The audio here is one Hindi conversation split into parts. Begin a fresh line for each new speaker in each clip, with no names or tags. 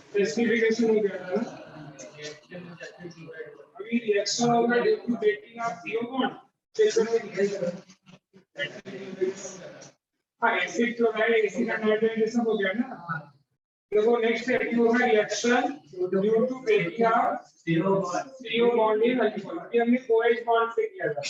स्पेसिफिकेशन हो गया ना, अभी रिएक्शन होगा due to breaking of CO bond. हाँ, एसिड क्लोराइड एसिड एनाइड्राइड ये सब हो गया ना। देखो नेक्स्ट है होगा reaction due to breaking of CO bond in alcohol. अभी हमने OH बॉन्ड से किया था।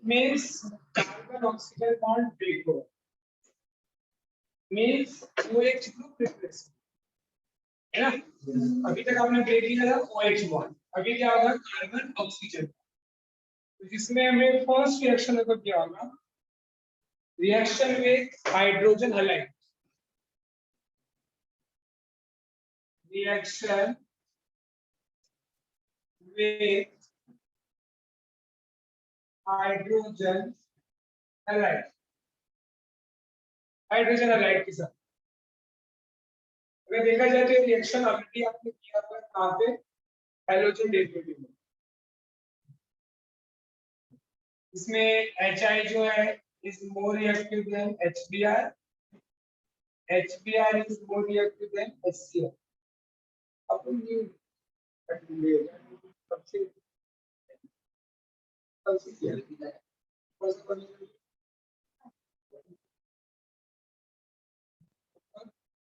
means carbon oxygen bond break हो means OH group replace है ना। अभी तक आपने ब्रेक किया था OH बॉन्ड, अभी क्या होगा कार्बन ऑक्सीजन। तो जिसमें हमें फर्स्ट रिएक्शन होगा क्या होगा reaction with hydrogen halide, reaction with hydrogen halide, hydrogen halide के साथ अगर देखा जाए तो रिएक्शन ऑलरेडी आपने किया था कहां पे हैलोजन डेरिवेटिव में। इसमें HI जो है is more reactive than HBr, HBr is more reactive than HCl। अपन ये सबसे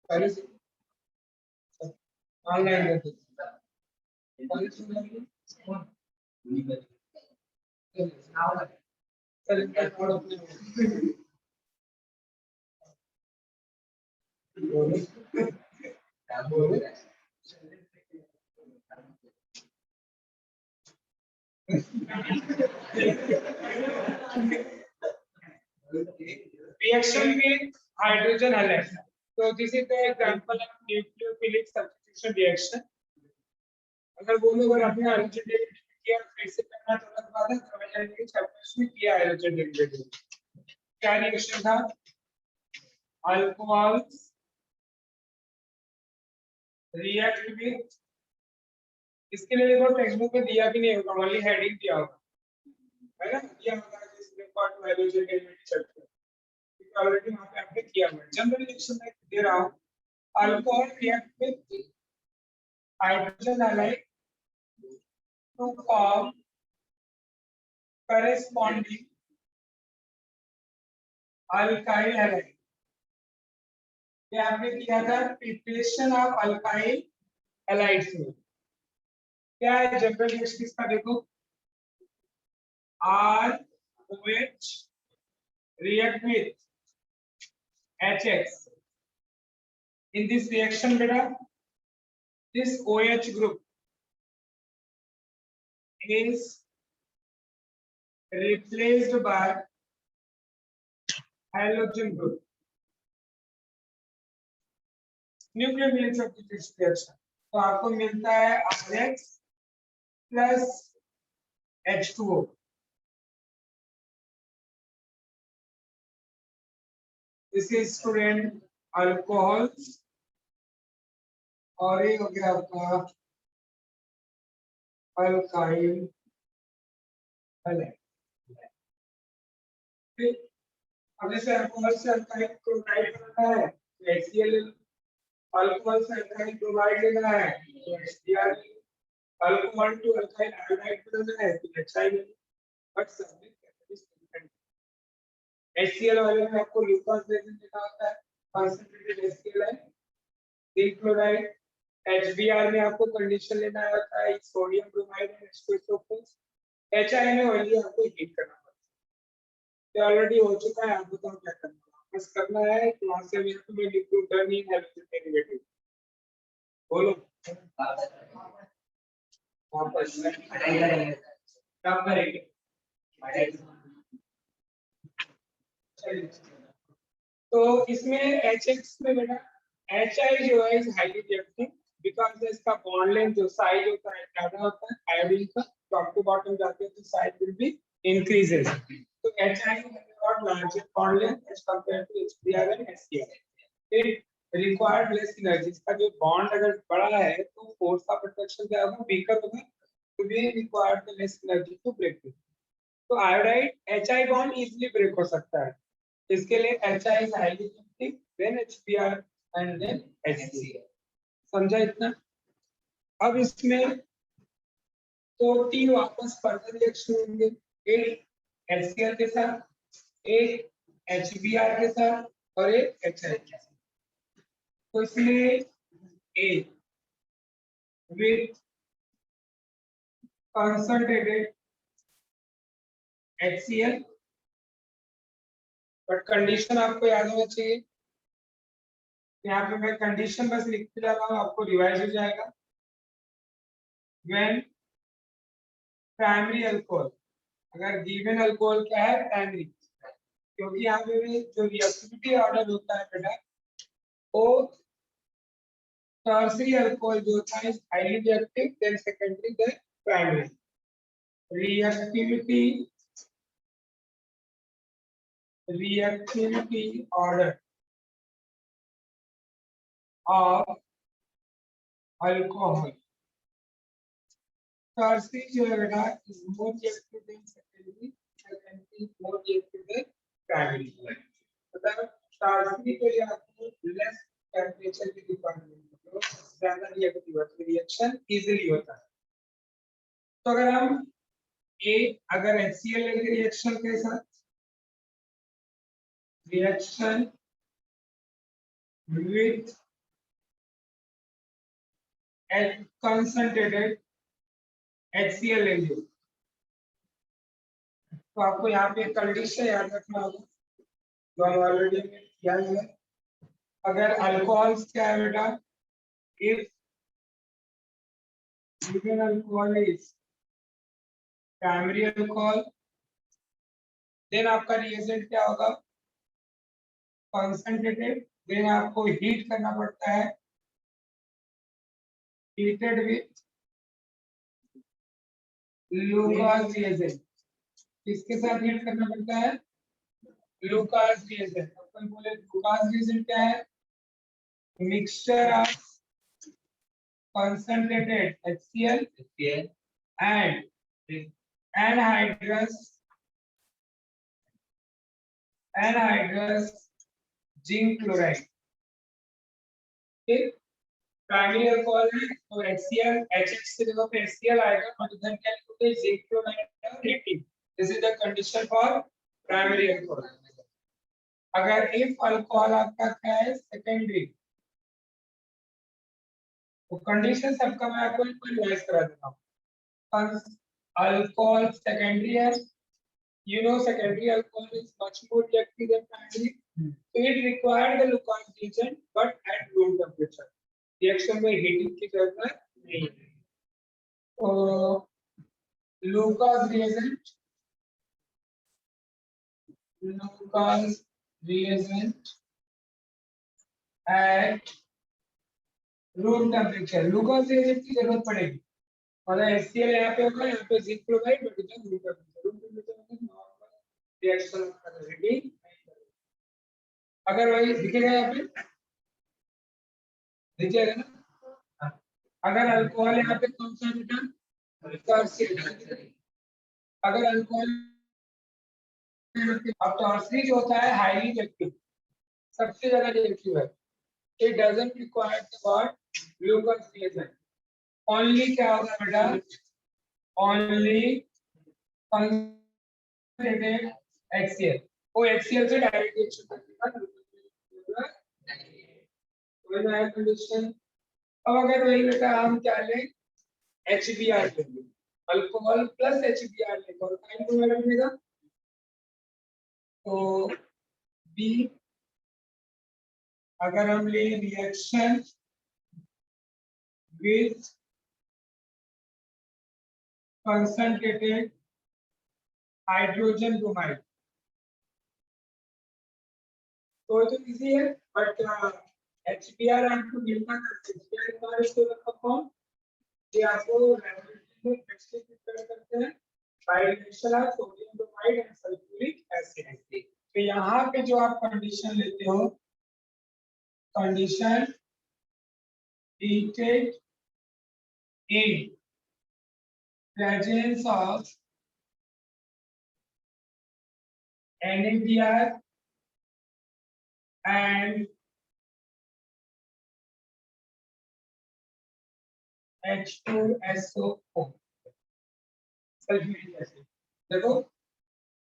पहले से online reaction with hydrogen halide, so this is the example of nucleophilic substitution reaction। अगर वो लोग अपने हाइड्रोजन डेरिवेटिव किया फिर से करना तो अलग बात है, तो मैंने चैप्टर्स में किया हाइड्रोजन डेरिवेटिव। क्या रिएक्शन था अल्कोहल्स रिएक्ट विद, इसके लिए देखो टेक्स्ट बुक में दिया भी नहीं होगा, ओनली हेडिंग दिया होगा है ना, दिया होगा जिसमें part hydrogen derivative chapter already वहां पे आपने किया हुआ है। जनरल रिएक्शन में दे रहा हूं alcohol react with hydrogen halide to form corresponding alkyl halide। ये आपने किया था प्रिपरेशन ऑफ अल्काइल हैलाइड्स में। क्या है जनरल रिएक्शन इसका देखो ROH react with HX। in this reaction beta this OH group is replaced by halogen group। Nucleophilic substitution reaction तो आपको मिलता है RH plus H2O। This is student alcohol और ये हो गया आपका अल्काइल हैलाइड। अब जैसे अल्कोहल से अल्काइल क्लोराइड बनाना है तो HCl, अल्कोहल से अल्काइल क्लोराइड लेना है तो HBr, alcohol to alkyl iodide बनाना है तो HI, बट सब में कैटलिस्ट डिफरेंट। HCl वाले में आपको लूकास रेजन देना होता है, कंसंट्रेटेड HCl है, जिंक क्लोराइड। HBr में आपको कंडीशन लेना होता है, sodium bromide and H2SO4। HI में ओनली आपको हीट करना होता है, ऑलरेडी हो चुका है। आप बताओ क्या करना है, बस करना है कि वहां से मेरे को मैं लिखूं टर्न इन हैलोजन डेरिवेटिव, बोलो वापस क्या करेंगे। तो इसमें HX में बेटा HI जो है इज हाईली रिएक्टिव बिकॉज़ इसका बॉन्ड लेंथ जो साइज होता है ज्यादा होता है आयोडीन का, टॉप टू बॉटम जाते हैं तो साइज विल बी इंक्रीजेस। तो HI got larger bond length as compared to HBr and HCl. It required less energy। इसका जो बॉन्ड अगर बड़ा है तो फोर्स ऑफ अट्रैक्शन क्या होगा, वीकर होगा, तो we required the less energy to break it। तो iodide HI bond easily break हो सकता है, इसके लिए HI is highly reactive, then HBr and then HCl। समझा इतना। अब इसमें तो तीन वापस फर्दर रिएक्शन होंगे, एक HCl के साथ, एक HBr के साथ और एक HI के साथ। तो इसमें A with concentrated HCl, but condition आपको याद होना चाहिए, यहाँ पे मैं कंडीशन बस लिखते जा रहा हूँ, आपको रिवाइज हो जाएगा। When प्राइमरी अल्कोहल, अगर गिवन अल्कोहल क्या है प्राइमरी, क्योंकि यहाँ पे जो रिएक्टिविटी ऑर्डर होता है बेटा वो टर्शियरी अल्कोहल जो होता है highly reactive, then secondary, then primary. reactivity order of alcohol, tertiary जो है बेटा is more reactive than secondary, secondary more reactive than primary। मतलब tertiary के लिए आपको less temperature की रिक्वायरमेंट है, ज्यादा रिएक्टिव होता है, रिएक्शन इजीली होता है। तो अगर हम अगर HCl लेंगे रिएक्शन के साथ, reaction with concentrated HCl लेंगे, तो आपको यहाँ पे कंडीशन याद रखना होगा जो हम ऑलरेडी किया है। अगर अल्कोहल्स क्या है बेटा, if given alcohol is primary alcohol, then आपका रिएजेंट क्या होगा कंसंट्रेटेड, देन आपको हीट करना पड़ता है, हीटेड विथ लूकास रिएजेंट। किसके साथ हीट करना पड़ता है, लूकास रिएजेंट। अपन बोले लूकास रिएजेंट क्या है, mixture of concentrated HCl and anhydrous zinc chloride. Primary alcohol है तो HCl HX से जगह पे HCl आएगा और इधर क्या लिखोगे जिंक क्लोराइड और heating. This is the condition for primary alcohol. अगर इफ अल्कोहल आपका क्या है सेकेंडरी, तो कंडीशन सबका मैं आपको रिवाइज करा देता हूँ। अल्कोहल सेकेंडरी है, you know secondary alcohol is much more reactive than primary, so it required the Lucas reagent but at room temperature, reaction में heating की जरूरत नहीं है। तो Lucas reagent at room temperature, Lucas reagent की जरूरत पड़ेगी, मतलब HCl यहाँ पे होगा, यहाँ पे जिंक क्लोराइड, बट इधर रूम टेम्परेचर मतलब नॉर्मल रिएक्शन कर रेडी। अगर वही दिखेगा यहाँ पे, दिखेगा ना? हाँ। अगर अल्कोहल यहाँ पे कौन सा बेटा, अगर अल्कोहल, अब टॉर्सिलिन जो होता है हाईली इफेक्टिव, सबसे ज्यादा इफेक्टिव है। It doesn't require the what, glucose, only क्या होगा बेटा, ओनली कंसंट्रेटेड HCl, वो HCl से डायरेक्ट रिएक्शन करेगा, कंडीशन। अब अगर वही बेटा हम क्या लें, HBr लेंगे, अल्कोहल प्लस HBr लेंगे और टाइम को मिलेगा, तो बी, अगर हम ले reaction with concentrated hydrogen bromide, तो ये तो इजी है, बट HBr आपको मिलता है, HBr का इसको कौन, ये आपको लैबोरेटरी में एक्सट्रैक्ट करते हैं by reaction of sodium bromide and sulphuric acid. तो यहाँ पे जो आप कंडीशन लेते हो, condition treated in presence of NaBr and H2SO4 sulphuric acid. देखो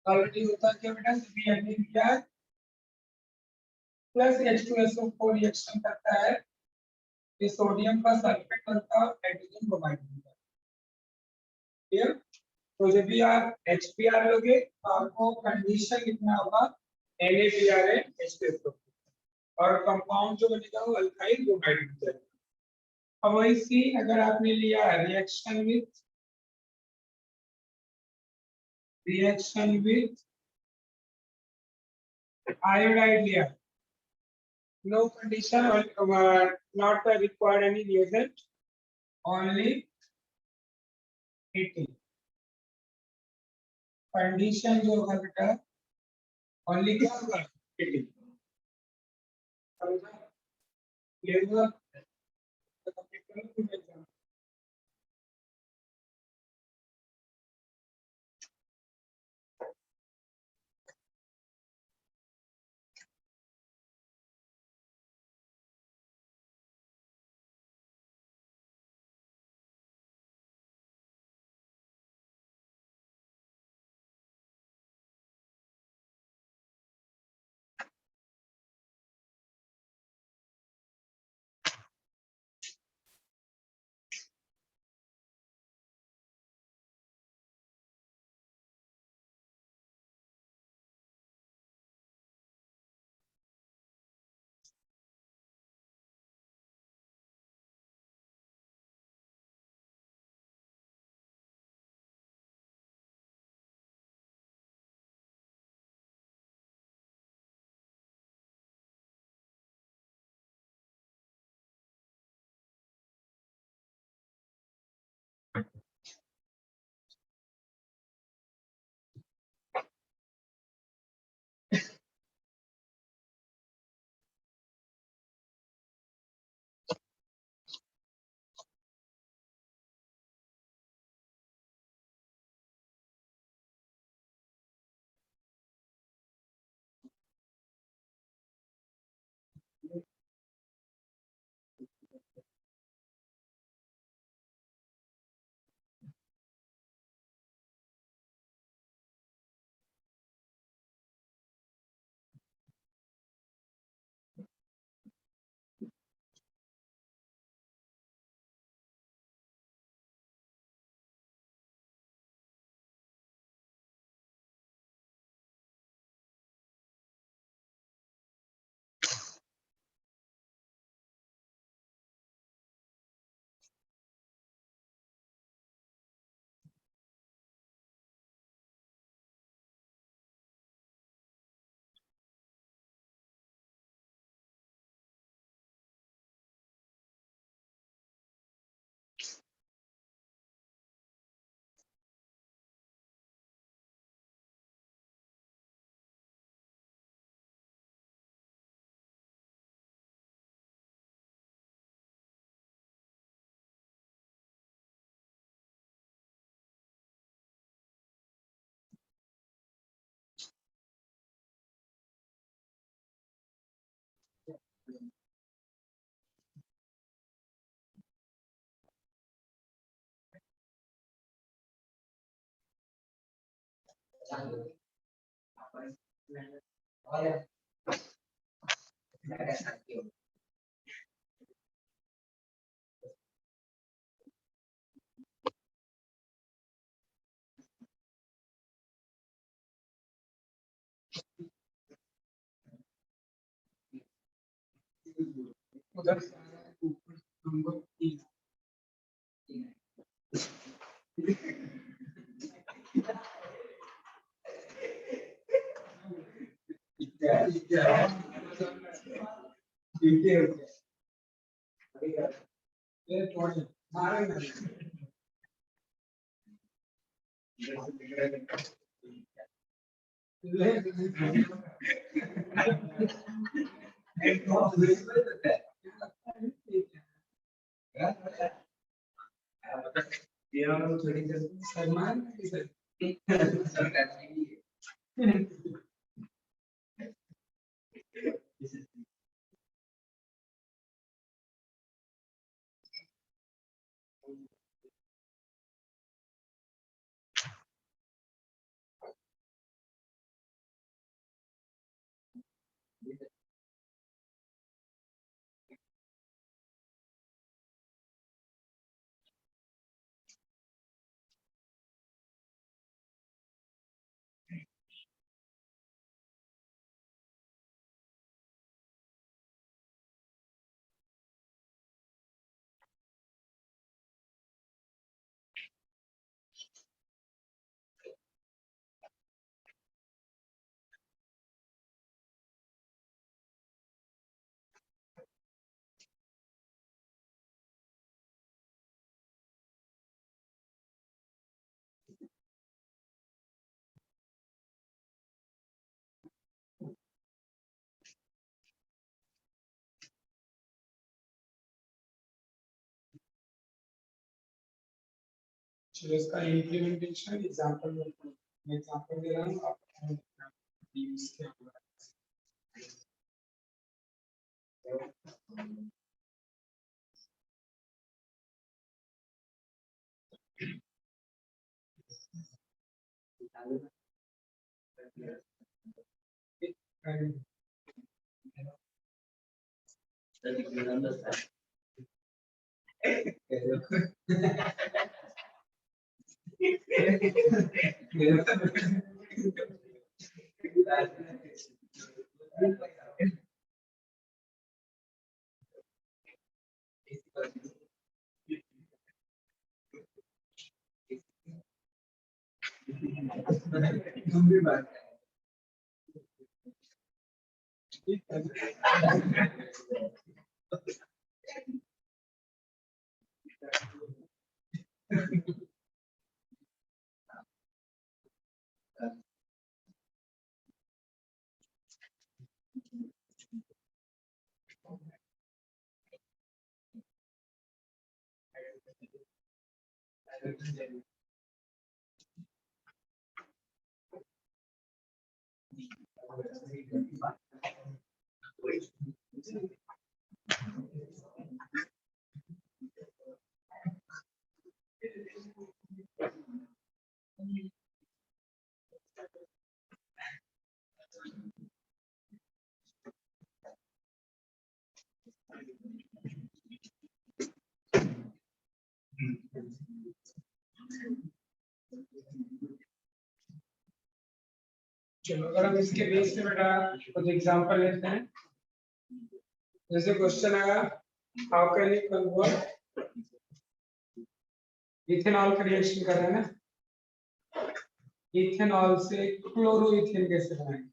ऑलरेडी होता क्या बेटा, NaBr प्लस H2SO4 रिएक्शन करता है, ये सोडियम का सल्फेट बनता है, हाइड्रोजन ब्रोमाइड बनता है। क्लियर? तो जब भी आप HBr लोगे तो आपको कंडीशन लिखना होगा NaBr and H2SO4 और कंपाउंड जो बनेगा वो अल्काइल ब्रोमाइड बन जाएगा। अब वही सी, अगर आपने लिया रिएक्शन विथ आयोडाइड लिया, नो कंडीशन और not required any reagent, only heating. Condition जो होगा बेटा, ओनली क्या होगा, हीटिंग। क्लियर? उधर नंबर 3 चलो इसका इम्प्लीमेंटेशन एग्जांपल में एग्जांपल दे रहा हूँ आप यूज क्या होगा गंभीर बात चलो अगर हम इसके बेस पे बेटा कुछ एग्जांपल लेते हैं जैसे क्वेश्चन आया how can you convert ethanol का रिएक्शन कर रहे हैं ना इथेनॉल से क्लोरोइथेन कैसे बनाएंगे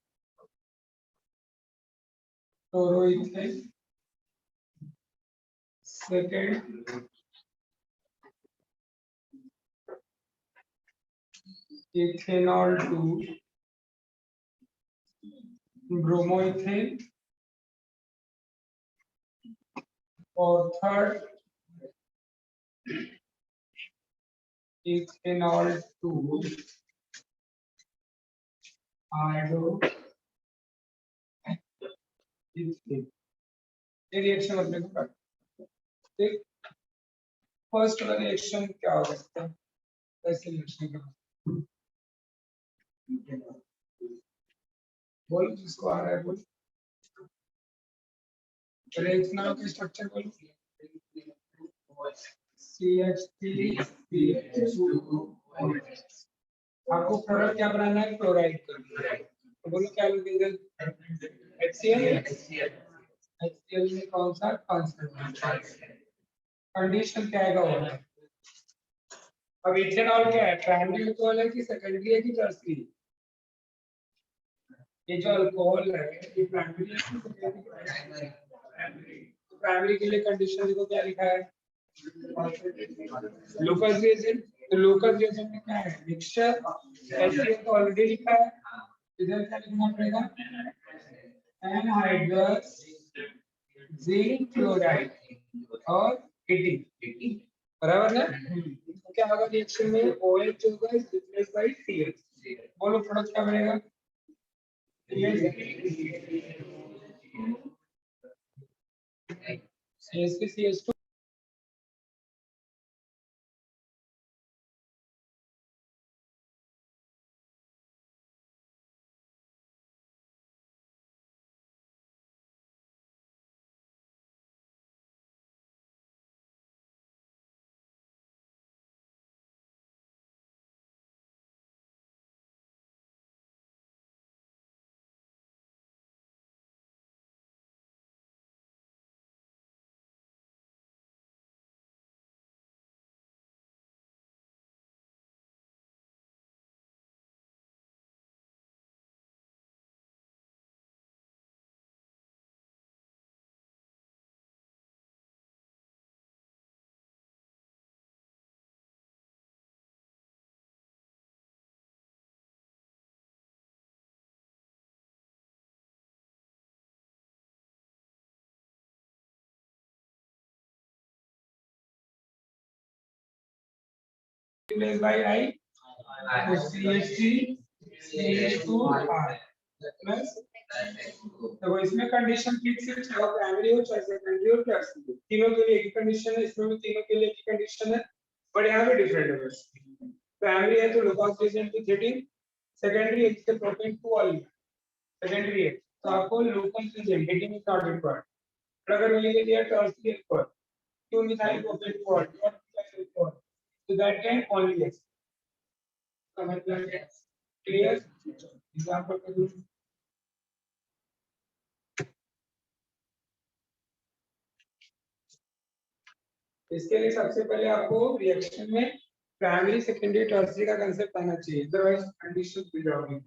chloroethane second ethanol to bromoethane और थर्ड इथेनॉल टू आयोडो ये रिएक्शन अपने को करना ठीक फर्स्ट वाला रिएक्शन क्या हो सकता है ऐसे रिएक्शन का बोल जिसको आ रहा है बोल। रचना का स्ट्रक्चर बोल। CH3CH2। आपको प्रोडक्ट क्या बनाना है? क्लोराइड का। तो बोलो क्या लिखेंगे? HCl। HCl में कौन सा कॉन्सेंट्रेशन? कंडीशन क्या आएगा वो? अब इथेनॉल क्या है? प्राइमरी अल्कोहल है कि सेकेंडरी है कि टर्शियरी? ये जो अल्कोहल है ये प्राइमरी है कि सेकेंडरी? प्राइमरी के लिए कंडीशन देखो क्या लिखा है? Locus reagent. तो लोकस रिएजेंट में क्या है? मिक्सचर। HCl तो ऑलरेडी लिखा है, इधर क्या लिखना पड़ेगा? एनहाइड्रस जिंक क्लोराइड और 80 बराबर ना? तो क्या होगा रिएक्शन में? OH जो होगा रिप्लेस बाय CH। बोलो प्रोडक्ट क्या बनेगा? CH3CH2। replaced by I CH3 CH2R plus. तो इसमें कंडीशन फिक्स है, चाहे प्राइमरी हो चाहे सेकेंडरी हो टर्शियरी, तीनों के लिए एक कंडीशन है, इसमें भी तीनों के लिए एक कंडीशन है, बट यहाँ पे डिफरेंट है बस। प्राइमरी है तो लोकस रिएजेंट की 13, सेकेंडरी है इसके प्रोपेन टू ऑयल, सेकेंडरी है तो आपको locus reagent 18 is not required. अगर ये लिया टर्शियरी पर 2 मिथाइल प्रोपेन टू ऑयल और methyl alcohol, so that can only yes clear example कर दूं। इसके लिए सबसे पहले आपको रिएक्शन में प्राइमरी सेकेंडरी टर्शियरी का कांसेप्ट आना चाहिए, अदरवाइज कंडीशन भूल जाओगे।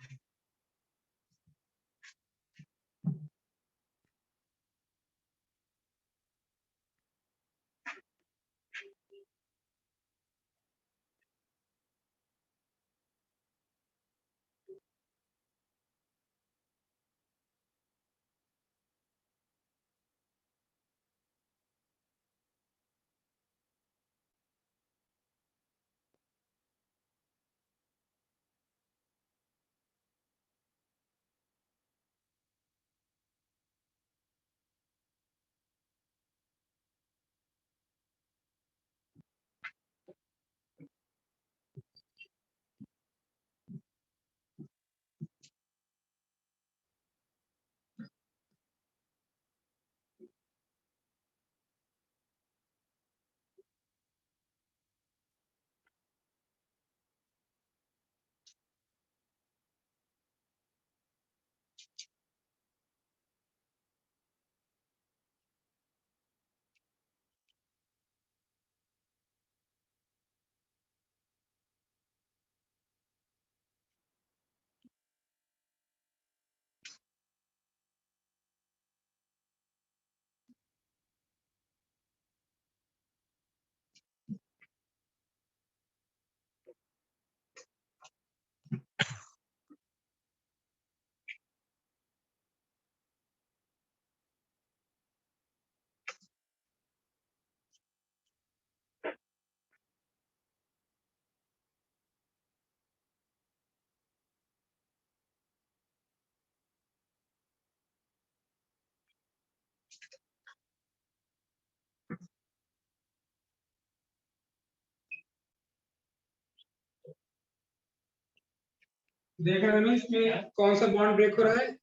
देख रहे हो ना इसमें कौन सा बॉन्ड ब्रेक हो रहा है?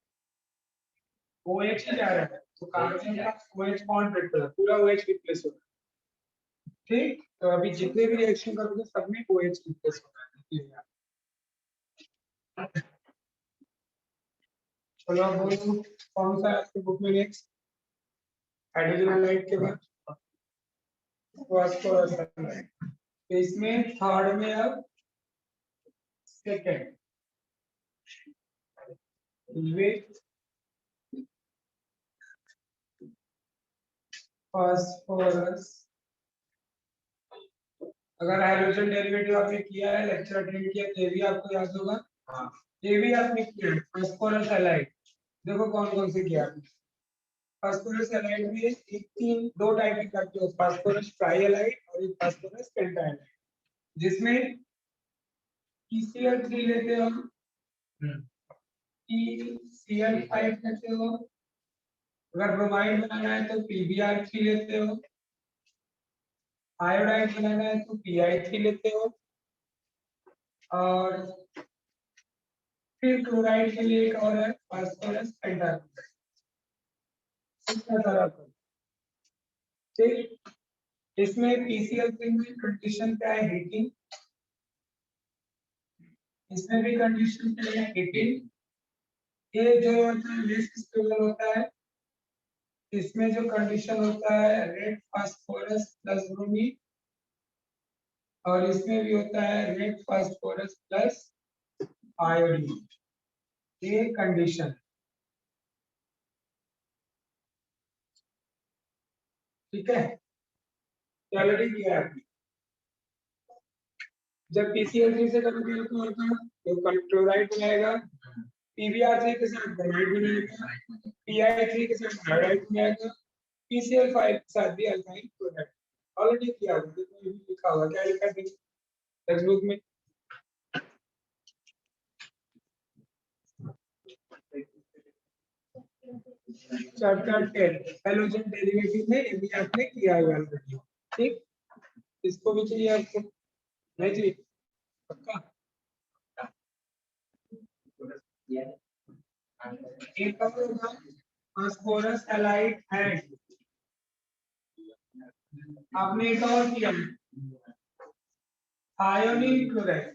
OH ही जा रहा है, तो कार्बन का OH बॉन्ड ब्रेक हो रहा है, पूरा OH रिप्लेस हो रहा है। ठीक, तो अभी जितने भी रिएक्शन करोगे सब में OH रिप्लेस हो रहा है। चलो अब बोलो कौन सा है आपके बुक में नेक्स्ट? हाइड्रोजन हाइड्राइड के बाद फास्फोरस हाइड्राइड। तो इसमें थर्ड में अब सेकंड विथ फास्फोरस। अगर हाइड्रोजन डेरिवेटिव आपने किया है, लेक्चर अटेंड किया, तो ये भी आपको याद होगा। हाँ, ये भी आपने किया है, फास्फोरस हैलाइड। देखो कौन कौन से किया आपने। फास्फोरस हैलाइड में एक तीन दो टाइप की करते हो, फास्फोरस ट्राइहैलाइड और एक फास्फोरस पेंटाहैलाइड, जिसमें PCl3 लेते हो, PCl5 लेते हो, अगर ब्रोमाइड बनाना है तो PBr3 लेते हो, आयोडाइड बनाना है तो PI3 लेते हो, और फिर क्लोराइड के लिए एक और है फास्फोरस पेंटाक्लोराइड। इसका तरह पर ठीक, इसमें PCl3 में कंडीशन क्या है? हीटिंग। इसमें भी कंडीशन क्या है? हीटिंग। ये जो होता है लेस स्टेबल होता है। इसमें जो कंडीशन होता है रेड फास्फोरस प्लस ब्रोमीन, और इसमें भी होता है रेड फास्फोरस प्लस आयोडीन। ये कंडीशन ठीक है, ऑलरेडी किया है आपने। जब PCl3 से करोगे तो होगा तो क्लोराइड बनाएगा, PBr3 के साथ ब्रोमाइड बनाएगा, PI3 के साथ आयोडाइड बनाएगा, PCl5 के साथ भी अल्काइल क्लोराइड। ऑलरेडी किया हुआ, देखो ये भी लिखा हुआ, क्या लिखा है टेक्स्ट बुक में? चैप्टर 10 हैलोजन डेरिवेटिव में ये भी आपने किया हुआ ऑलरेडी। ठीक, इसको भी चाहिए आपको? नहीं चाहिए? पक्का? एक का होगा फास्फोरस हैलाइड एंड, आपने एक और किया आयोडीन क्लोराइड।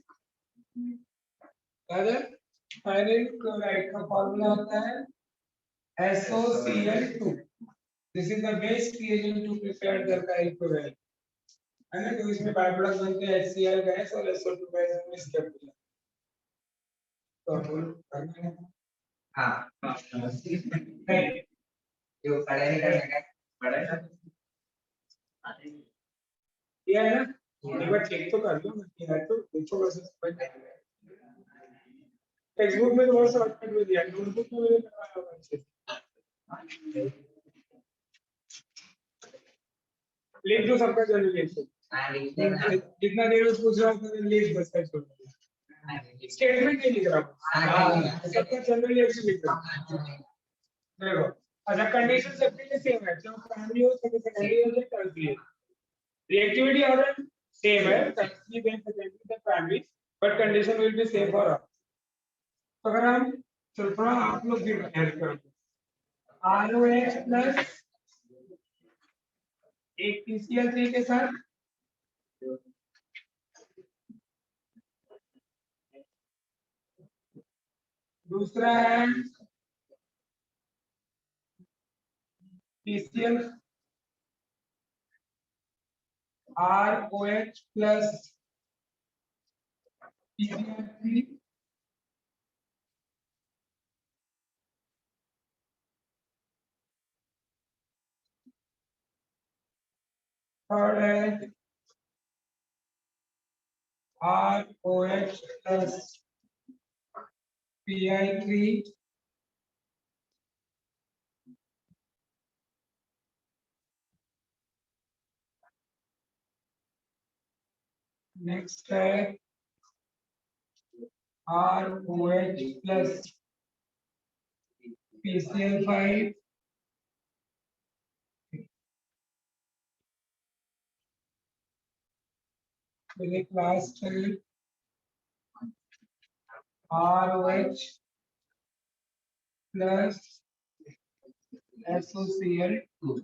आयोडीन क्लोराइड का फॉर्मूला होता है SOCl2। This is the best reagent to prepare the alkyl chloride, है ना? तो इसमें बाय प्रोडक्ट बनते हैं HCl गैस और SO2 गैस मिक्स करके। तो करना है। हाँ, जो पढ़ाई करने का पढ़ाई किया है ना, एक बार चेक तो कर लो, किया है तो देखो वैसे समझ जाएगा। टेक्स्ट बुक में तो बहुत शॉर्टकट में दिया है, नोटबुक में मैंने करवाया होगा अच्छे से। लिख दो सबका जल्दी लिख दो। जितना देर में पूछ रहा हूँ लिख बस कर छोड़ दो। स्टेटमेंट नहीं लिख रहा हूँ, सबका जनरल रिएक्शन लिख रहा हूँ। देखो, अच्छा कंडीशन सबके लिए सेम है, चाहे प्राइमरी हो चाहे सेकेंडरी हो चाहे टर्शियरी हो, रिएक्टिविटी ऑर्डर सेम है, tertiary then secondary then primary, but condition will be same for all. तो अगर हम चलो थोड़ा आप लोग भी हेल्प करो, ROH प्लस एक PCl3 के साथ दूसरा है PCl ROH plus PCl3, third है ROH प्लस PI3, नेक्स्ट है ROH प्लस PCl5, फिर एक लास्ट है ROH प्लस SOCl2।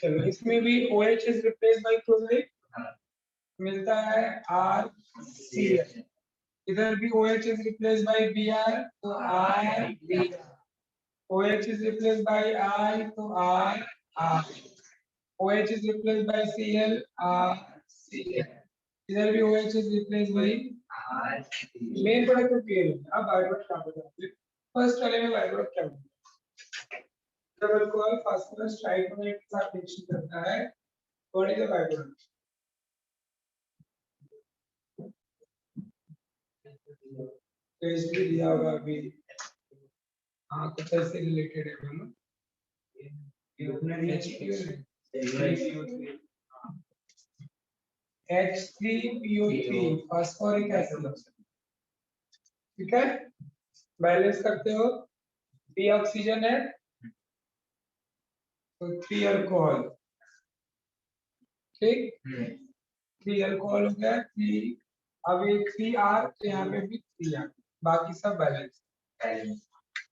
चलो इसमें भी OH is replace by chloride, मिलता है RCl। इधर भी OH is replace by Br, तो RBr। OH is replaced by I, तो R। OH is replaced by Cl, Cl। इधर भी OH is replaced by R। Main product तो क्लियर है। अब बाय प्रोडक्ट क्या होता है? फर्स्ट वाले में बाय प्रोडक्ट क्या होता है? जब अल्कोहल फास्फोरस ट्राइक्लोराइड के साथ रिएक्शन करता है तो what is the by product? तो इसमें दिया होगा अभी, हाँ कुछ ऐसे रिलेटेड है बोलो। H3PO3 फास्फोरिक एसिड, ठीक है, बैलेंस करते हो। P ऑक्सीजन है तो 3 अल्कोहल, ठीक, 3 अल्कोहल हो गया 3। अब ये 3R तो यहाँ पे भी 3R, बाकी सब बैलेंस।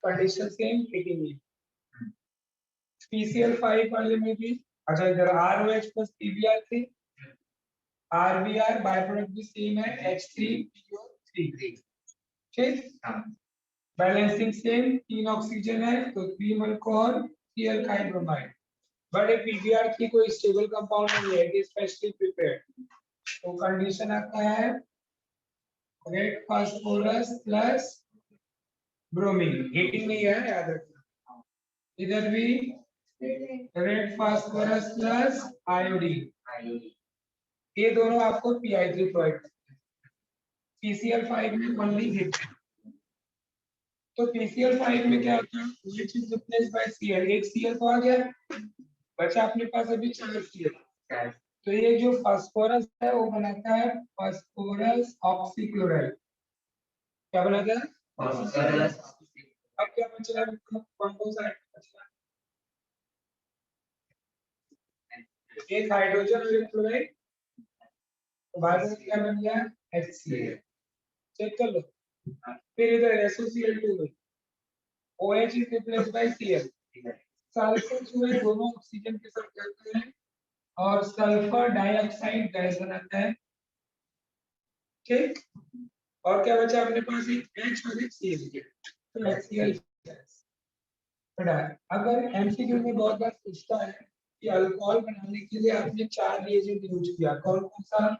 कंडीशन सेम फिटिंग है। PCl5 वाले में भी, अच्छा इधर ROH प्लस PBr थी, RBr बाय प्रोडक्ट भी सेम है H3PO3, ठीक, बैलेंसिंग सेम, 3 ऑक्सीजन है तो 3 अल्कोहल 3 अल्काइल ब्रोमाइड। बट ये PBr की कोई स्टेबल कंपाउंड नहीं है, इट इज स्पेशली प्रिपेयर्ड। तो कंडीशन आता है red phosphorus plus bromine, heating नहीं है याद रखना। इधर भी रेड फास्फोरस प्लस आयोडीन, ये दोनों आपको PI3 प्रोवाइड करते हैं। PCl5 में ओनली हिट, तो PCl5 में क्या होता है, ये चीज रिप्लेस बाय Cl, एक Cl तो आ गया, बचा अपने पास अभी 4 Cl। तो ये जो फास्फोरस है वो बनाता है फास्फोरस ऑक्सीक्लोराइड। क्या बनाता है? फास्फोरस। अब क्या बच रहा है? कंपोजिट बच रहा है, एक हाइड्रोजन और एक क्लोराइड, तो बाद में क्या बन गया? HCl। चेक कर लो। फिर इधर SOCl2 में OH is replaced by Cl, sulphur जो है दोनों ऑक्सीजन के साथ करते हैं और सल्फर डाइऑक्साइड गैस बनाता है, ठीक। और क्या बचा अपने पास? एक H और एक Cl, तो HCl गैस। अगर MCQ में बहुत बार पूछता है कि अल्कोहल बनाने के लिए आपने 4 रिएजेंट यूज किया, कौन कौन सा?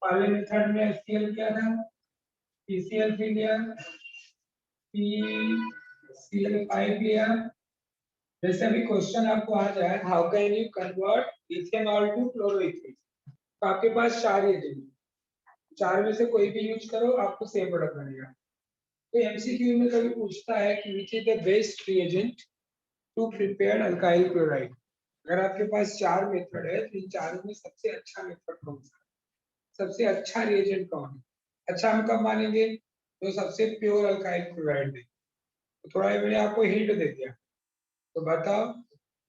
पहले मेथड में HCl किया था, PCl3 लिया, PCl5 लिया। जैसे अभी क्वेश्चन आपको आ जाए how can you convert ethanol to chloroethane, तो आपके पास 4 रिएजेंट, 4 में से कोई भी यूज करो आपको सेम प्रोडक्ट बनेगा। तो एमसीक्यू में कभी पूछता है कि which is the best reagent to prepare alkyl chloride. अगर आपके पास 4 मेथड है तो इन चारों में सबसे अच्छा मेथड कौन सा है, सबसे अच्छा रिएजेंट कौन है? अच्छा हम कब मानेंगे? तो सबसे प्योर अल्काइल क्लोराइड है। तो थोड़ा मैंने आपको हिंट दे दिया, तो बताओ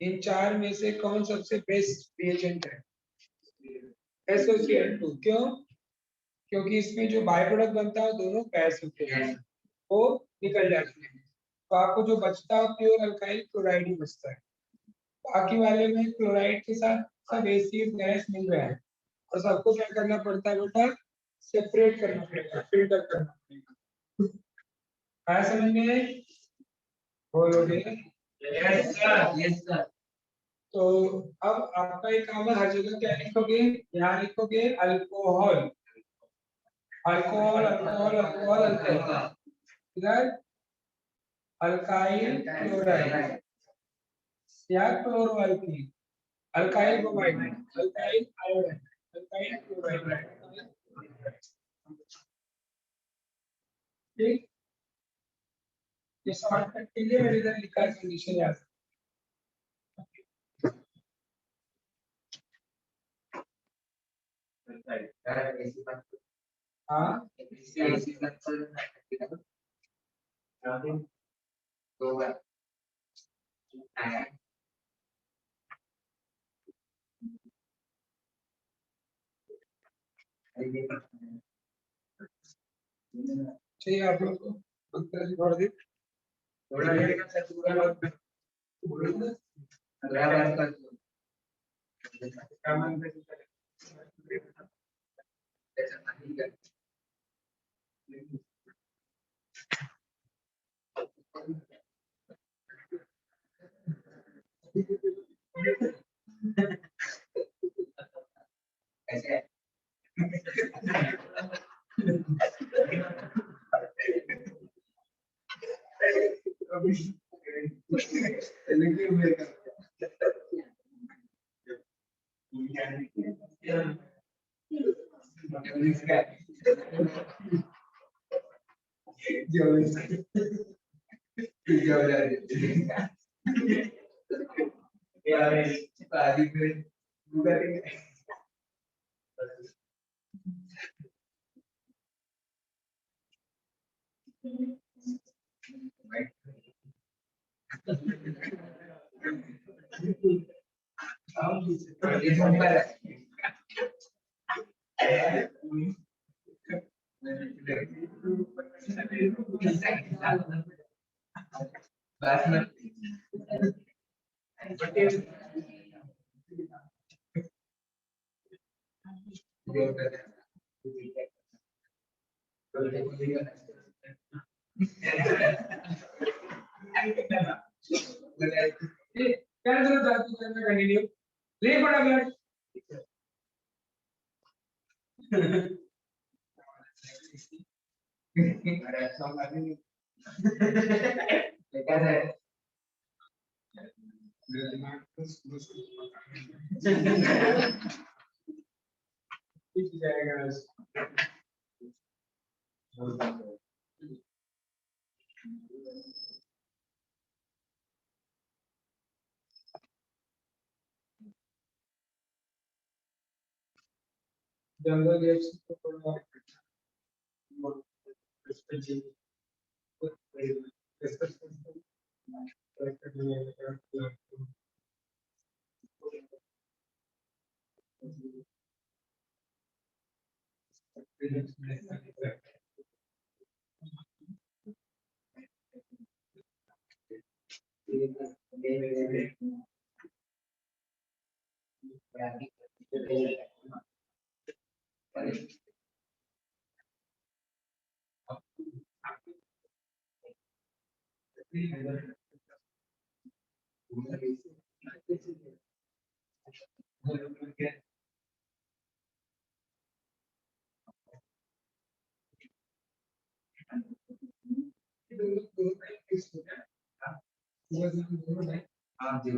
इन 4 में से कौन सबसे बेस्ट रिएजेंट है? SOCl2। क्यों? क्योंकि इसमें जो बाय प्रोडक्ट बनता है दोनों गैस होते हैं, वो निकल जाते हैं, तो आपको जो बचता है प्योर अल्काइल क्लोराइड ही बचता है। बाकी वाले में क्लोराइड के साथ सब एसिड गैस मिल रहा है और सबको क्या करना पड़ता है बेटा? सेपरेट करना पड़ेगा, फिल्टर करना पड़ेगा। आया समझ में? बोलोगे? Yes sir, yes sir. तो अब आपका एक काम है, हर जगह क्या लिखोगे? यहाँ लिखोगे alcohol, alcohol alcohol alcohol alcohol, इधर अल्काइल क्लोराइड या chloro alkyne, alkyl bromide, alkyl iodide, alkyl chloride, ठीक। ये शॉर्टकट के लिए मैंने इधर लिखा है कंडीशन याद। हाँ चाहिए आप लोग को अंतर जी थोड़ा दी थोड़ा लेगा सर पूरा लोग अगला बार का काम पे ऐसा नहीं कर ऐसे अभी लेकिन मेरे का जो यार शादी में गूगल क्या जरूरत जाती करना कंटिन्यू ले बड़ा ब्लड अरे ऐसा नहीं क्या है मेरा दिमाग ठीक जाएगा जनरल रिएक्शन को थोड़ा हाँ जी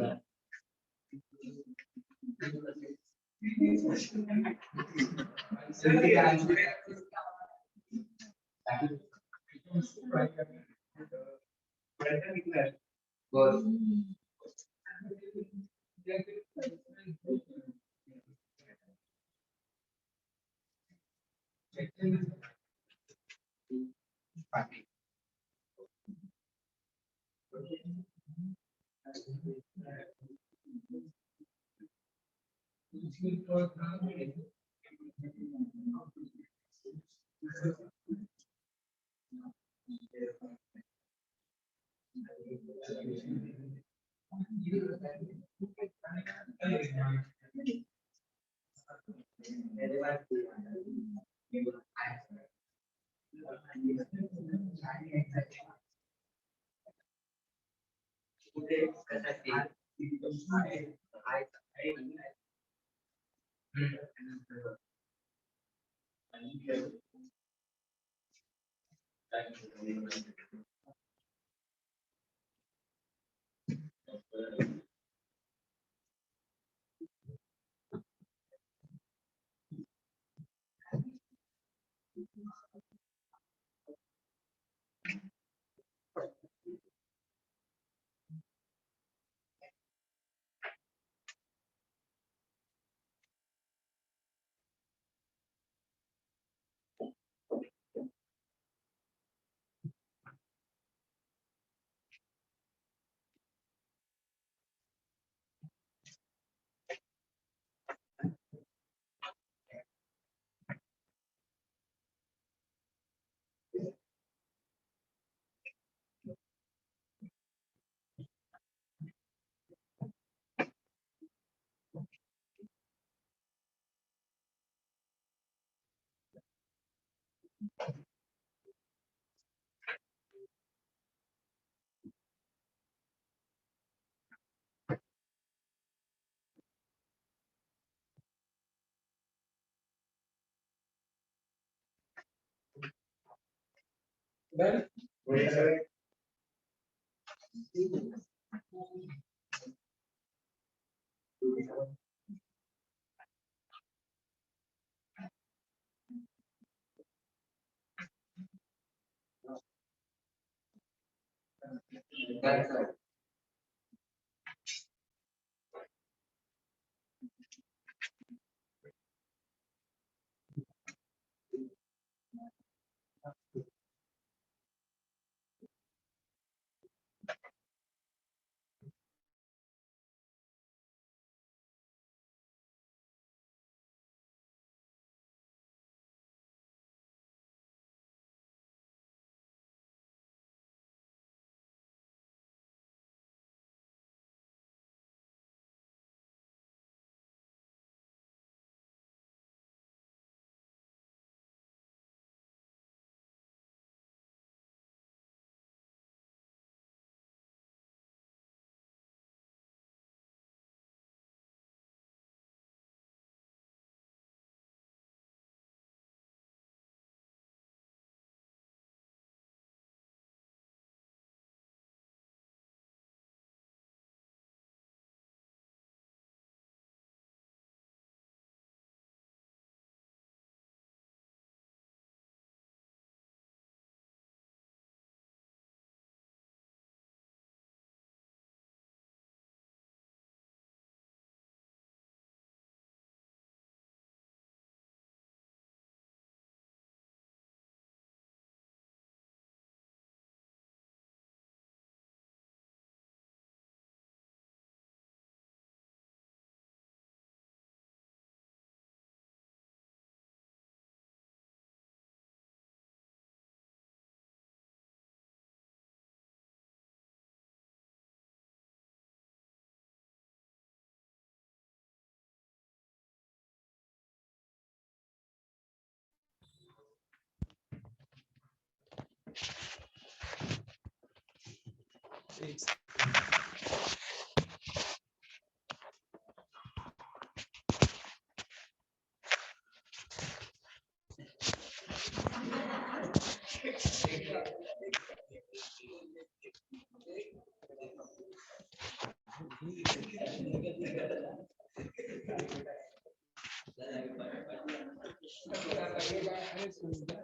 डन।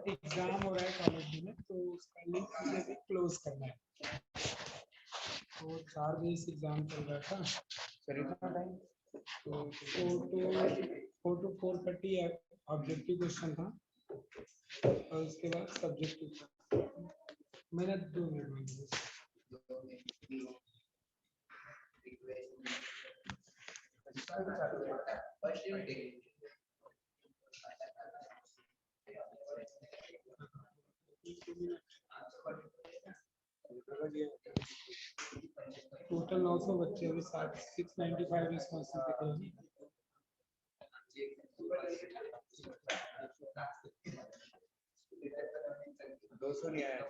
एग्जाम हो रहा है कॉलेज में तो उसका लिंक मुझे भी क्लोज करना है। तो 4 बजे से एग्जाम चल रहा था। सर इतना टाइम तो 4 to 4:30 ऑब्जेक्टिव क्वेश्चन था और उसके बाद सब्जेक्टिव था। मैंने 2 मिनट टोटल 900 बच्चे अभी 695 रिस्पॉन्सिबिलिटी है। नहीं आया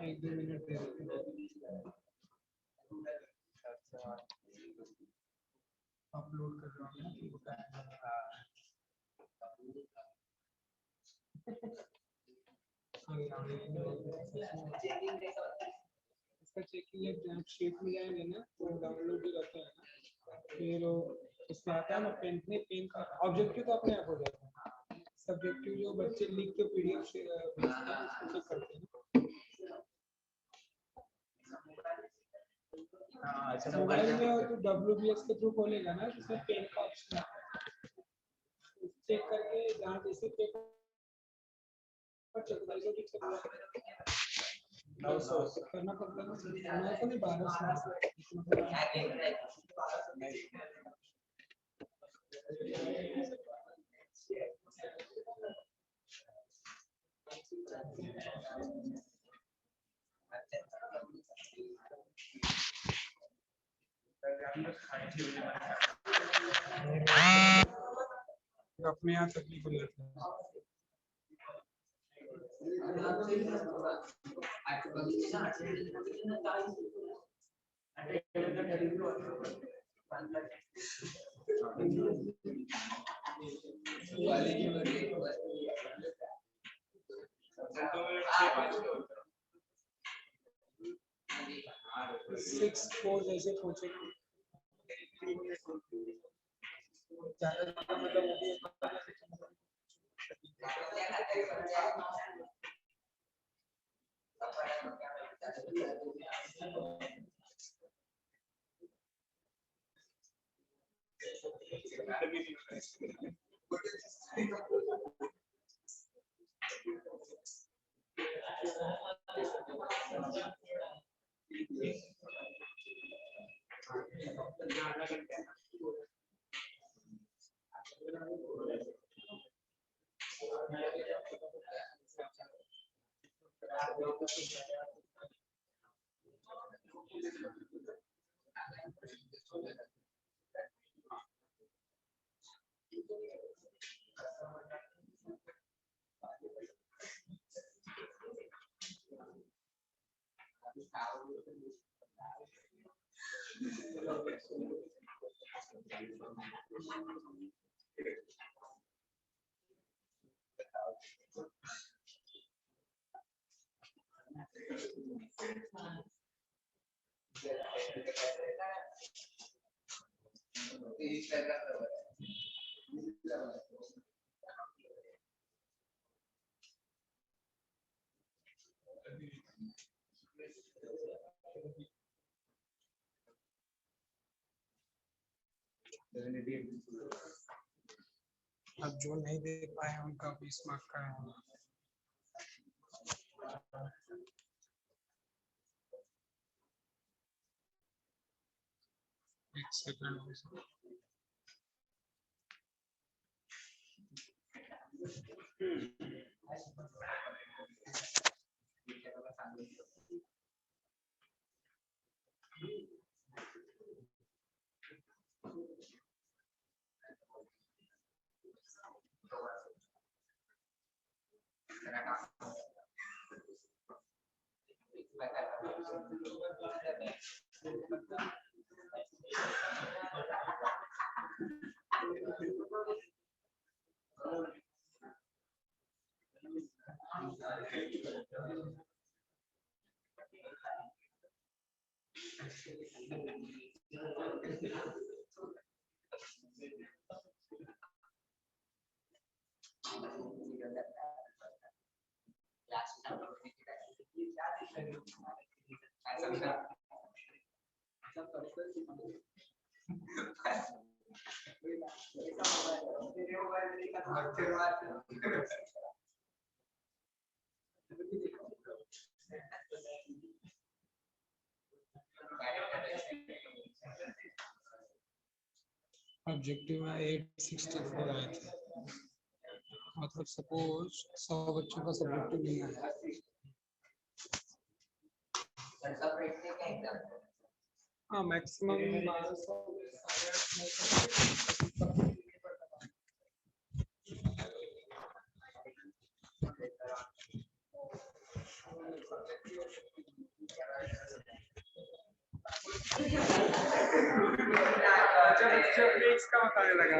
1-2 मिनट दे अपलोड कर रहा हूँ इसका चेकिंग एग्जाम शीट में जाएंगे ना तो डाउनलोड भी रहता है ना, फिर उसमें आता है ना पेन का ऑब्जेक्टिव तो अपने आप हो जाता है। सब्जेक्टिव जो बच्चे लिख के पीडीएफ से भेजते हैं उसको चेक करते हैं। मोबाइल में हो तो WBS के थ्रू खोलेगा ना, उसमें पेन का ऑप्शन आता है, चेक करके जहाँ जैसे पेपर करना पड़ता है ना, 900 नहीं 1200 अपने यहाँ तकलीफ हो जाती है। सिक्स फोर जैसे पूछेंगे ज्यादा मतलब वो भी अब जो नहीं दे पाए उनका 20 मार्क का है। एक सेकंड ऑब्जेक्टिव में 864 आए थे, मतलब सपोज 100 बच्चों का सब्जेक्टिव नहीं आया। हाँ मैक्सिमम 1200। इसका बताने लगा,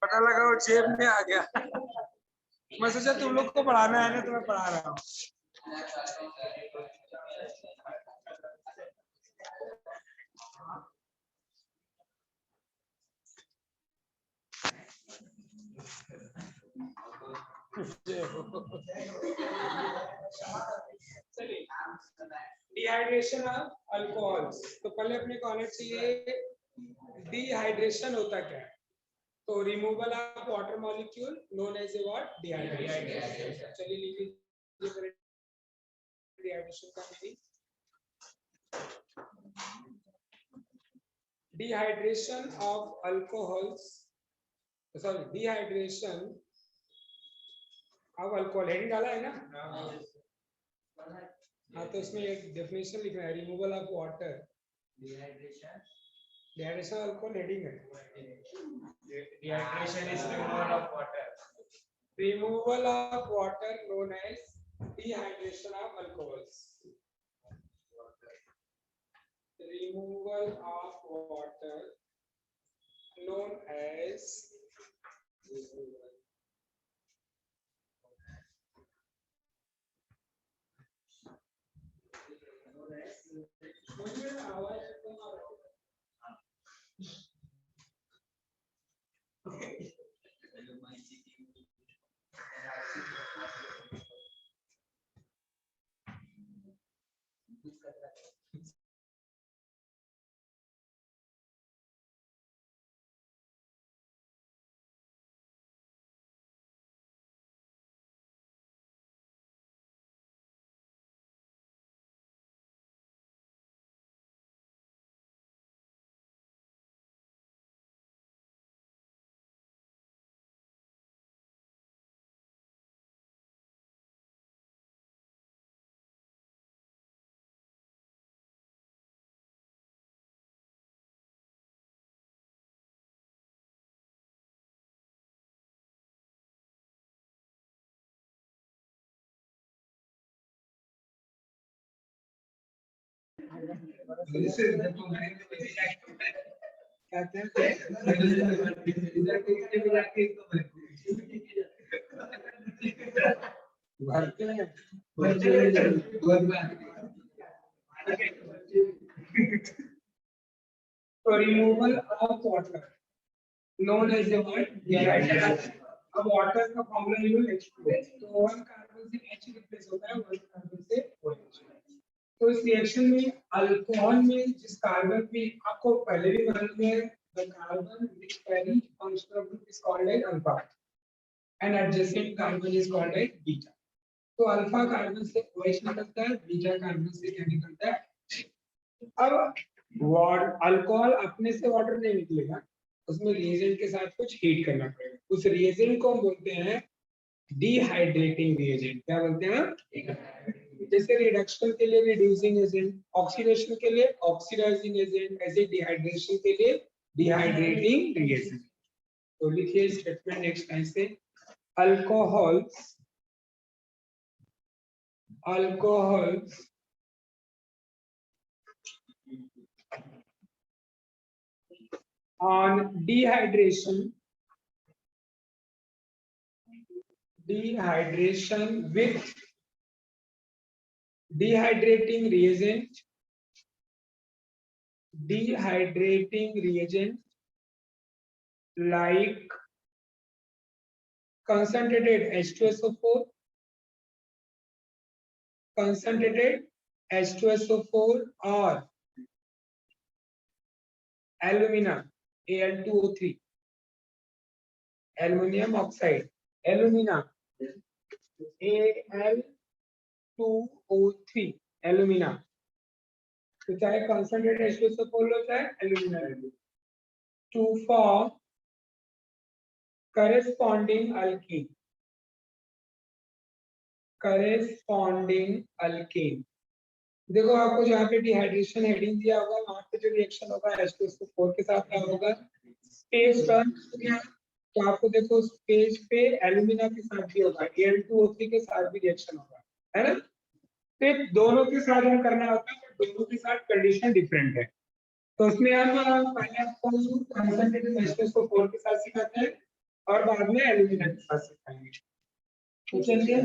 पता लगा वो जेब में आ गया। मैं सोचा तुम लोग को पढ़ाना है ना, तो मैं पढ़ा रहा हूँ। डिहाइड्रेशन ऑफ अल्कोहल्स, तो पहले अपने को आना चाहिए डिहाइड्रेशन होता क्या है। तो removal of water molecule known as a what, dehydration. चलिए लीजिए डिहाइड्रेशन का meaning. Dehydration of alcohols, sorry dehydration of alcohol, heading डाला है ना। हाँ तो इसमें एक डेफिनेशन लिखना है, removal of water, dehydration of alcohol heading है। Dehydration is removal of water, removal of water known as dehydration of alcohols, removal of water known as So removal of water known as the what? अब वाटर का फॉर्मूला ये लो H2O, तो वन कार्बन से H रिप्लेस होता है वन कार्बन से OH। तो इस रिएक्शन में अल्कोहल में जिस कार्बन की आपको पहले भी मालूम है, the carbon which carry functional group is called as alpha and adjacent carbon is called as beta। तो अल्फा कार्बन से OH निकलता है, बीटा कार्बन से क्या निकलता है? अब अल्कोहल अपने से वाटर नहीं निकलेगा, उसमें रिएजेंट के साथ कुछ हीट करना पड़ेगा। उस रिएजेंट को हम बोलते हैं डिहाइड्रेटिंग रिएजेंट। क्या बोलते हैं? जैसे रिडक्शन के लिए रिड्यूसिंग एजेंट, ऑक्सीडेशन के लिए ऑक्सीडाइजिंग एजेंट, ऐसे डिहाइड्रेशन के लिए डिहाइड्रेटिंग रिएजेंट। तो लिखिए स्टेटमेंट नेक्स्ट ऐसे, alcohols on dehydration with dehydrating reagent like concentrated H2SO4 or alumina Al2O3, aluminum oxide, alumina Al2O3, alumina। तो चाहे concentrated H2SO4 लो चाहे alumina low, to form corresponding alkene। देखो आपको जहाँ पे डिहाइड्रेशन हेडिंग दिया होगा वहां पे जो रिएक्शन होगा H2SO4 के साथ क्या होगा? स्पेस टर्न हो गया, तो आपको देखो उस पेज पे एल्यूमिना के साथ भी होगा, Al2O3 के साथ भी रिएक्शन होगा, है ना? तो दोनों के साथ हम करना होता है, पर दोनों के साथ कंडीशन डिफरेंट है। तो उसमें हम पहले आपको कंसंट्रेटेड H2SO4 के साथ सिखाते हैं और बाद में एल्यूमिना के साथ सिखाएंगे। तो चलिए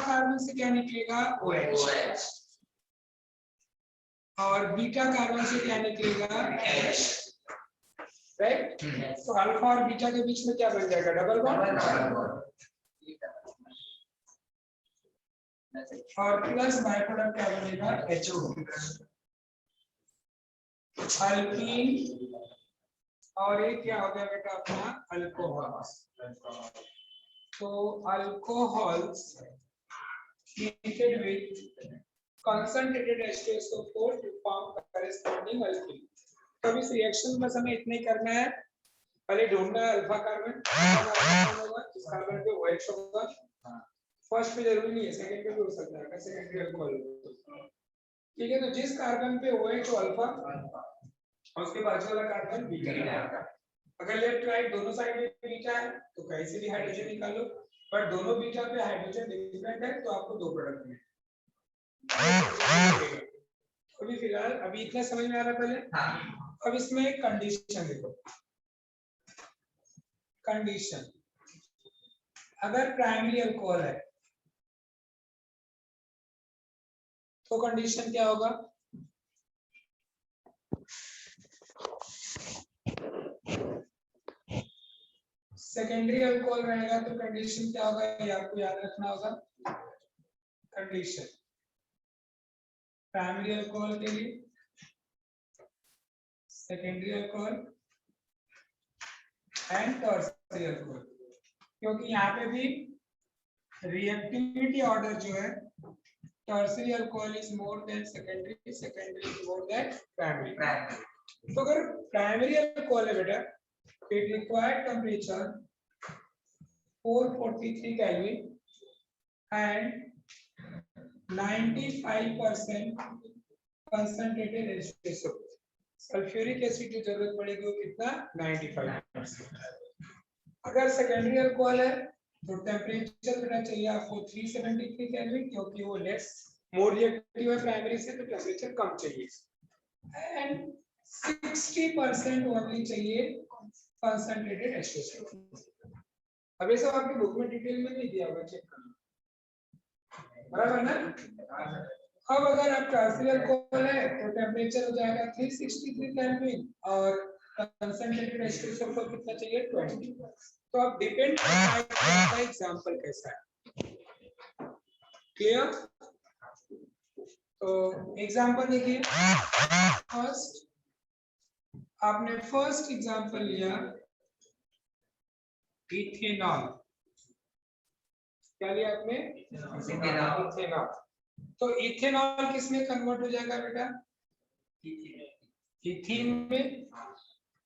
कार्बन से क्या निकलेगा OH और बीटा कार्बन से क्या निकलेगा H, राइट। तो अल्फा और बीटा के बीच में क्या बन जाएगा डबल बॉन्ड और प्लस बाय प्रोडक्ट क्या बनेगा HO अल्कीन और ये क्या हो गया बेटा अपना अल्कोहल। तो alcohols treated with concentrated H2SO4 to form corresponding alkene। तो इस रिएक्शन में हमें इतना ही करना है, पहले ढूंढना है अल्फा कार्बन होगा, इस कार्बन पे OH होगा, फर्स्ट पे जरूरी नहीं है सेकंड पे भी हो सकता है, सेकेंडरी अल्कोहल, ठीक है। तो जिस कार्बन पे OH हो अल्फा और उसके बाजू वाला कार्बन बीटा, अगर लेफ्ट राइट दोनों साइड में बीटा है तो कहीं से भी हाइड्रोजन निकालो, पर दोनों बीटा पे हाइड्रोजन डिफरेंट है तो आपको दो प्रोडक्ट मिलेंगे। अभी फिलहाल अभी इतना समझ में आ रहा है पहले। अब इसमें कंडीशन देखो, कंडीशन अगर प्राइमरी अल्कोहल है तो कंडीशन क्या होगा, सेकेंडरी अल्कोहल रहेगा तो कंडीशन क्या होगा ये आपको याद रखना होगा। कंडीशन प्राइमरी अल्कोहल के लिए, secondary alcohol and tertiary alcohol, क्योंकि यहाँ पे भी रिएक्टिविटी ऑर्डर जो है tertiary alcohol is more than secondary, secondary is more than primary. तो अगर प्राइमरी अल्कोहल है बेटा, it required temperature 443 Kelvin and 95% concentrated H2SO। Sulphuric acid की जरूरत पड़ेगी वो कितना 95%। अगर सेकेंडरी अल्कोहल है तो टेम्परेचर बेटा चाहिए आपको 373 केल्विन, क्योंकि वो लेस मोर रिएक्टिव है प्राइमरी से तो टेम्परेचर कम चाहिए, एंड 60% ओनली चाहिए कंसंट्रेटेड H2SO। अब ये सब आपके बुक में डिटेल में नहीं दिया होगा, चेक करना, बराबर ना। अब अगर आप टर्शियरी अल्कोहल है तो टेम्परेचर हो जाएगा 363 केल्विन और कंसंट्रेटेड H2SO कितना चाहिए 20। तो आप डिपेंड करता है आपका एग्जांपल कैसा है, क्लियर। तो एग्जांपल देखिए, फर्स्ट आपने फर्स्ट एग्जांपल लिया इथेनॉल, क्या लिया आपने इथेनॉल। तो इथेनॉल किस में कन्वर्ट हो जाएगा बेटा इथीन में,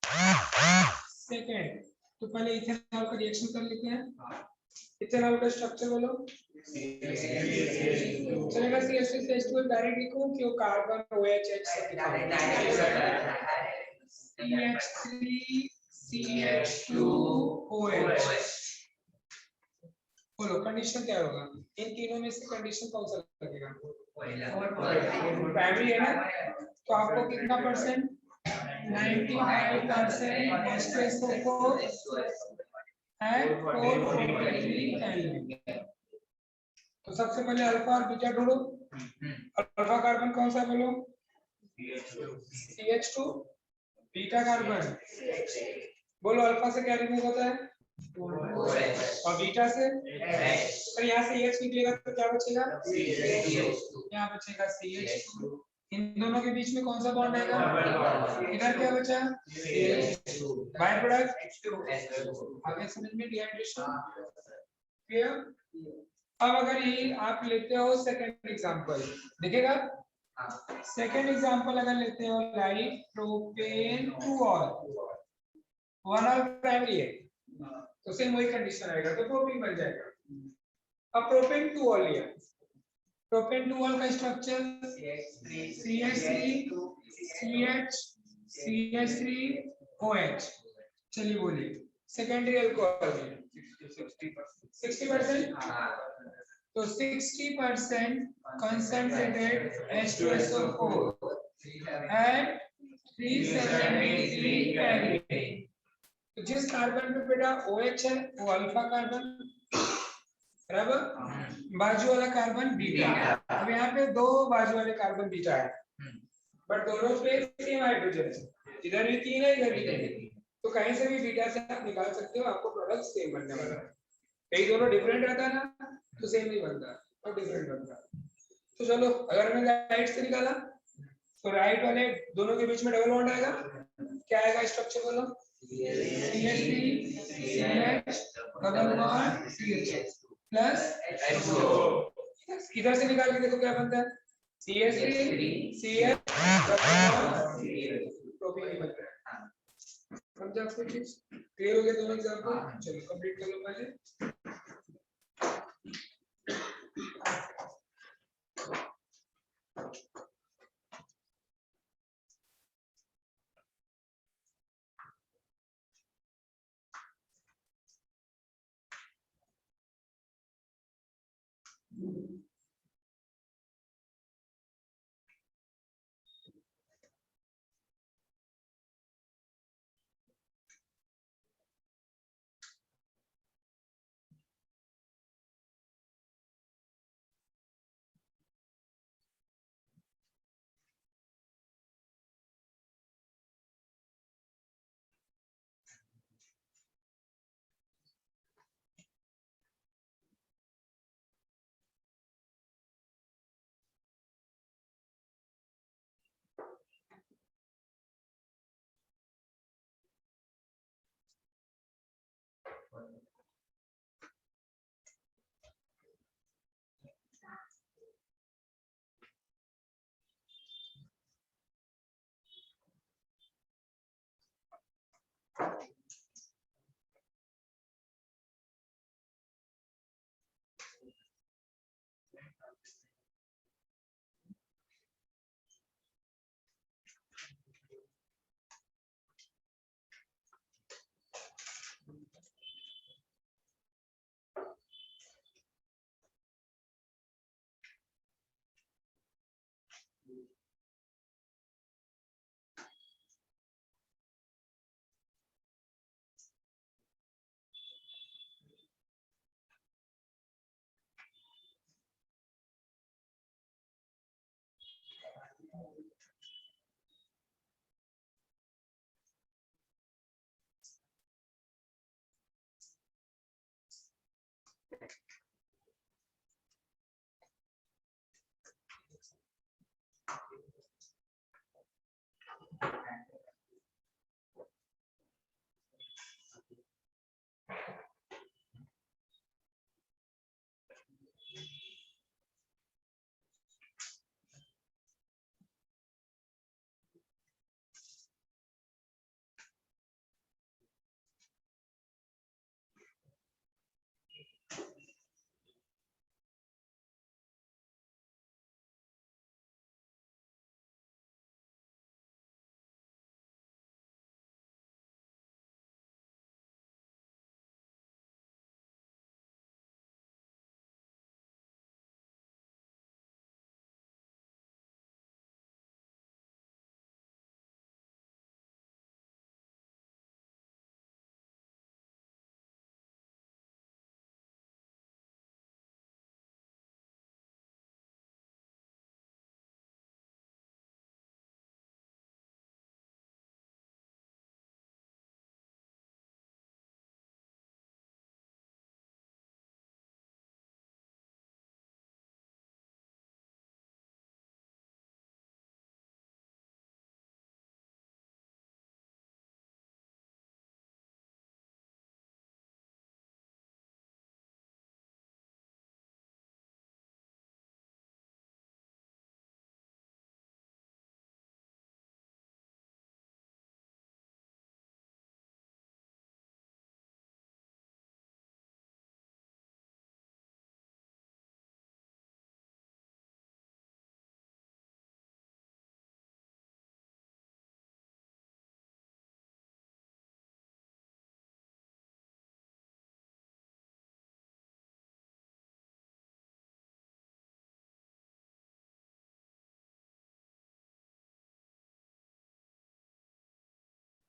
सेकेंड। तो पहले इथेनॉल का रिएक्शन कर लेते हैं। इथेनॉल का स्ट्रक्चर बोलो, चलेगा CH3CH2 डायरेक्ट लिखो कि वो कार्बन OH CH3CH2OH। बोलो कंडीशन क्या होगा, इन तीनों में से कंडीशन कौन सा लगेगा, प्राइमरी है ना, तो आपको कितना परसेंट 95% H2SO4 एंड 443 केल्विन। तो सबसे पहले अल्फा और बीटा ढूंढो। अल्फा कार्बन कौन सा बोलो CH2, बीटा कार्बन बोलो अल्फा से क्या रिमूव होता है और बीटा से, और यहाँ से H निकलेगा तो क्या बचेगा यहाँ बचेगा CH2। इन दोनों के बीच में कौन सा बॉन्ड आएगा, इधर क्या बचा बाय प्रोडक्ट H2। आगे समझ में डिहाइड्रेशन क्लियर। अब अगर ये आप लेते हो सेकंड एग्जांपल देखिएगा, सेकंड एग्जांपल अगर लेते हो like propane two all, one all primary है तो सेम वही कंडीशन आएगा तो प्रोपेन बन जाएगा। अब प्रोपेन टू ऑल लिया, प्रोपेन टू ऑल का स्ट्रक्चर CH3CH3OH। चलिए बोलिए सेकेंडरी अल्कोहल 60%, तो 60% concentrated H2SO4 at 373 Kelvin। तो जिस कार्बन पे बेटा OH है वो अल्फा कार्बन बराबर, बाजू वाला कार्बन बीटा। अब यहाँ पे दो बाजू वाले कार्बन बीटा है, बट दोनों पे सेम हाइड्रोजन है, इधर भी 3 है, इधर भी 3 है, तो कहीं से भी बीटा से आप निकाल सकते हो, आपको प्रोडक्ट सेम बनने वाला है। कई दोनों डिफरेंट रहता है ना, तो सेम नहीं बनता और डिफरेंट बनता है। तो चलो, अगर मैंने राइट से निकाला तो राइट वाले दोनों के बीच में डबल बॉन्ड आएगा, क्या आएगा स्ट्रक्चर बोलो, CH3 CH double bond CH plus इधर से निकाल के देखो क्या बनता है, CH3 CH double bond propane बनता है। समझा आपको चीज क्लियर हो गया दोनों एग्जांपल? चलो कंप्लीट कर लो पहले।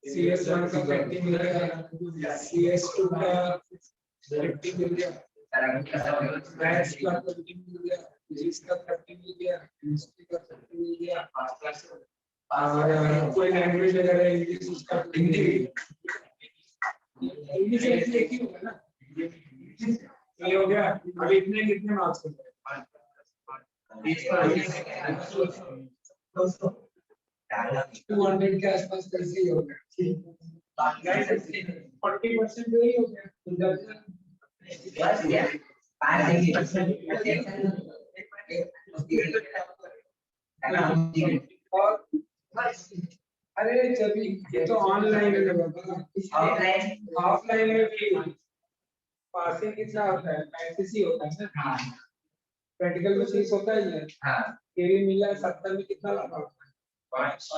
CS1 का 30 मिल गया, CS2 का 30 मिल गया, मैथ्स का 30 मिल गया, फिजिक्स का 30 मिल गया, केमिस्ट्री का 30 मिल गया, और कोई लैंग्वेज वगैरह इंग्लिश उसका हिंदी इंग्लिश एक ही होगा ना, ये हो गया। अब इतने कितने मार्क्स हो गए? 200 के आसपास कैसे ही हो गया? 40% तो ही हो गया। और अरे जब ये तो ऑनलाइन है, ऑफलाइन में भी पासिंग कितना होता है? 35 ही होता है ना। प्रैक्टिकल में 30 होता ही है। थ्योरी मिला 70 में कितना लगा होता है? 5।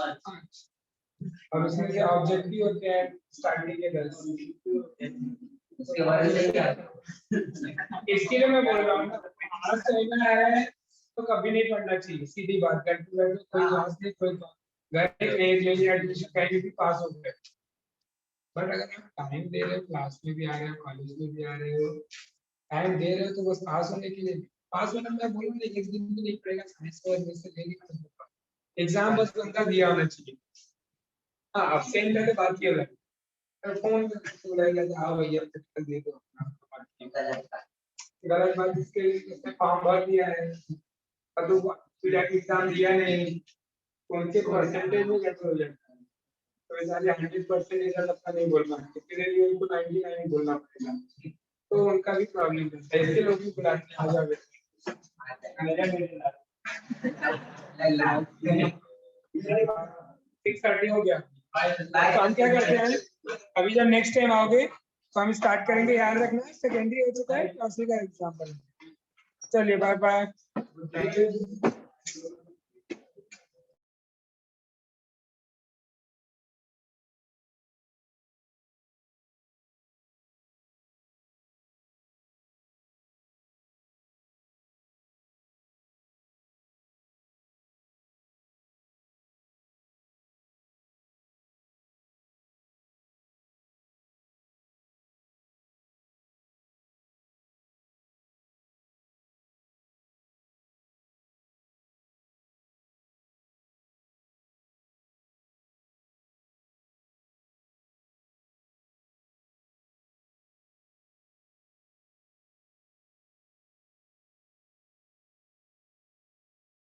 और उसमें से ऑब्जेक्टिव होते हैं स्टार्टिंग के 10। उसके बाद इसके लिए मैं बोल रहा हूँ ना, आज समझ में आया है तो कभी नहीं पढ़ना चाहिए, सीधी बात करके बैठो, कोई क्लास नहीं, कोई घर एक ले लिया एडमिशन कहीं भी पास हो गए। बट अगर आप टाइम दे रहे हो, क्लास में भी आ रहे हो, कॉलेज में भी आ रहे हो, टाइम दे रहे हो, तो बस पास होने के लिए, पास होना मैं बोलूँगा एक दिन में नहीं पड़ेगा, साइंस को से लेके एग्जाम बस बंदा दिया होना चाहिए। हाँ अब्सेंट है तो बात ये है, फोन तो रहेगा, हाँ भैया प्रैक्टिकल दे दो, गलत बात इसके इसने फॉर्म भर दिया है और तो फिर एग्जाम दिया नहीं, तो उनके परसेंटेज में कैसे हो जाता है? तो ऐसा 100% ऐसा सबका नहीं बोलना है, इसके लिए उनको 99 बोलना पड़ेगा, तो उनका भी प्रॉब्लम है। ऐसे लोग भी बुलाते हैं, आ जाओ 6:30 हो गया। तो हम क्या करते हैं, अभी जब नेक्स्ट टाइम आओगे तो हम स्टार्ट करेंगे, याद रखना सेकेंडरी हो चुका है, क्लासिक का एग्जाम करेंगे। चलिए बाय बाय।